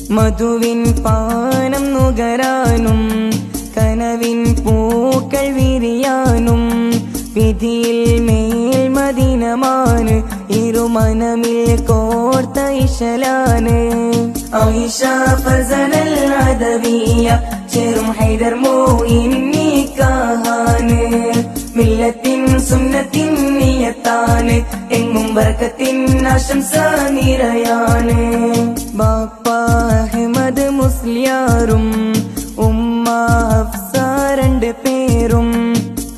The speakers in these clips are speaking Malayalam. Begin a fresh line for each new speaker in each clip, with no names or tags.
മധുവിൻ പാനം നുകരാനും കനവിൻ പൂക്കൾ വിരിയാനും വിധിയിൽ മേൽമദീനമാണ് ഇരുമനമിൽ കോർത്ത ഇശലാണ് ആയിഷ ഫർസനൽ അദവിയ ചേരും ഹൈദർ മോയിനിൻ നിക്കാഹാണ് മില്ലത്തിൻ സുന്നത്തിൻ നിയത്താണ് എങ്ങും ബർക്കത്തിൻ ആശംസ നിറയാണ് ബാപ്പ അഹ്മദ് മുസ്ലിയാറും ഉമ്മ ഹഫ്സ രണ്ട് പേരും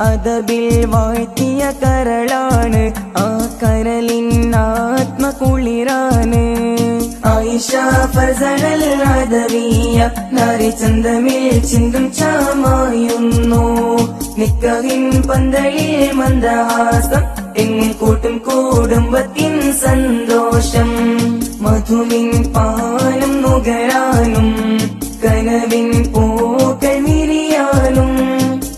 അദബിൽ വാഴ്ത്തിയ കരളാണ് ആ കരളിൻ ആത്മകുളിരാണ് ആയിഷ ഫർസനൽ അദവിയ നാരി ചന്തമിൽ ചിന്തും ചാമായുന്നു നിക്കാഹിൻ പന്തലിൽ മന്ദഹാസം എങ്ങും കൂട്ടും കുടുംബത്തിൻ സന്തോഷം മധുവിൻ പാനം നുകരാനും കനവിൻ പൂക്കൾ വിരിയാനും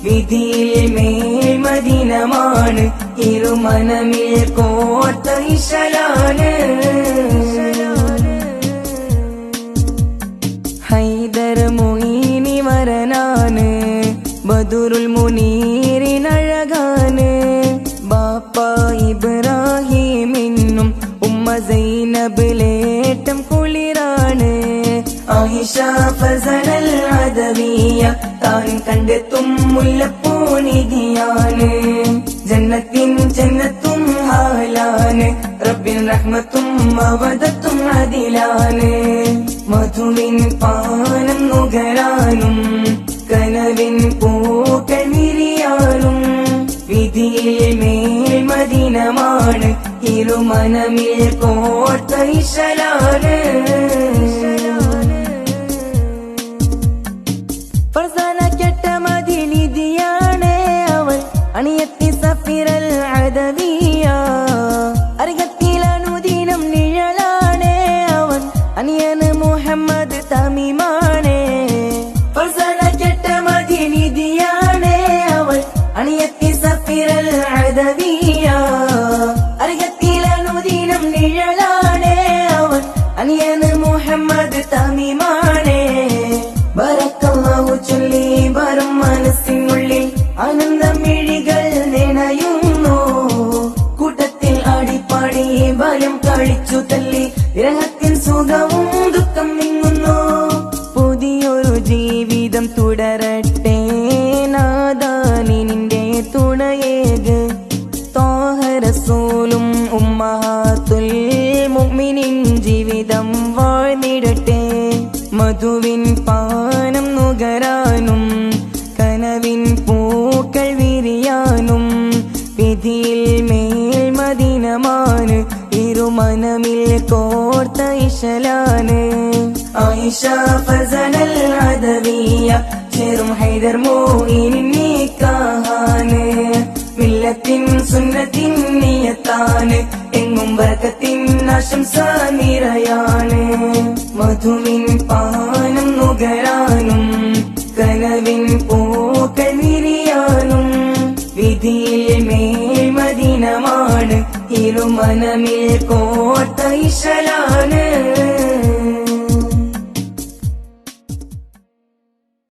വിധിയിൽ മേൽമദീനമാണ് ഇരുമനമിൽ കോർത്ത ഇശലാണ് ഹൈദർ മൊയ്നി വരനാണ് ബദറുൽ മുനീറിനഴകാണ് ബാപ്പ ഇബ്രാഹിമിനും ഉമ്മ സൈനബ് ലേട്ടം കുളിരാണ് ആയിഷ ഫർസനൽ അദവിയ താൻ കണ്ടെത്തും മുല്ലപ്പൂനിധിയാണ് ജന്നത്തിൻ ജന്നത്തും ഹാലാണ് റബ്ബിൻ റഹ്മത്തും മവദത്തും അതിലാണ് മധുവിൻ പാനം നുകരാനും കനവിൻ പൂക്കൾ വിരിയാനും വിധിയിൽ മേൽമദീനമാണ് ഇരുമനമിൽ കോർത്ത ഇശലാണ് ഫർസാന കെട്ട മദിനിധിയാണ് അവൾ അണിയത്തി സഫിറൽ അദവിയ അരികത്തിൽ അനുദിനം നിഴലാണ് അവൻ അനിയന് മുഹമ്മദ് തമീമാണ് ഫർസാന കെട്ട മദിനിധിയാണ് അവൾ അണിയത്തി സഫിറൽ അദവിയ അരികത്തിൽ അനുദിനം നിഴലാണ് അവൻ അനിയന് മുഹമ്മദ് തമീമാണ് ബറക്കല്ലാഹു ചൊല്ലി വരും മനസ്സിനുള്ളിൽ ആനന്ദമിഴികൾ നിണയുന്നു കൂട്ടത്തിൽ ആടിപ്പാടി ബലം കളിച്ചു തല്ലി വിരഹത്തിൻ സുഖവും ദുഃഖം നീങ്ങുന്നു പുതിയൊരു ജീവിതം തുടരട്ടെ നാദാനി നിന്റെ തുണയേക് ത്വാഹ റസൂലും ഉമ്മഹാത്തുൽ മുഅ്മിനീൻ ജീവിതം വാഴ്ന്നിടട്ടെ മധുവിൻ പാനം നുകരാനും കനവിൻ പൂക്കൾ വിരിയാനും വിധിയിൽ മേൽമദീനമാണ് ഇരുമനമിൽ കോർത്ത ഇശലാണ് ആയിഷ ഫർസനൽ അദവിയ ചേരും ഹൈദർ മോയിനിൻ നിക്കാഹാണ് മില്ലത്തിൻ സുന്നത്തിൻ നിയത്താണ് എങ്ങും ബർക്കത്തിൻ ആശംസ നിറയാണ് മധുവിൻ പാനം നുകരാനും കനവിൻ പൂക്കൾ വിരിയാനും വിധിയിൽ മേൽമദീനമാണ് ഇരുമനമിൽ കോർത്ത ഇശലാണ്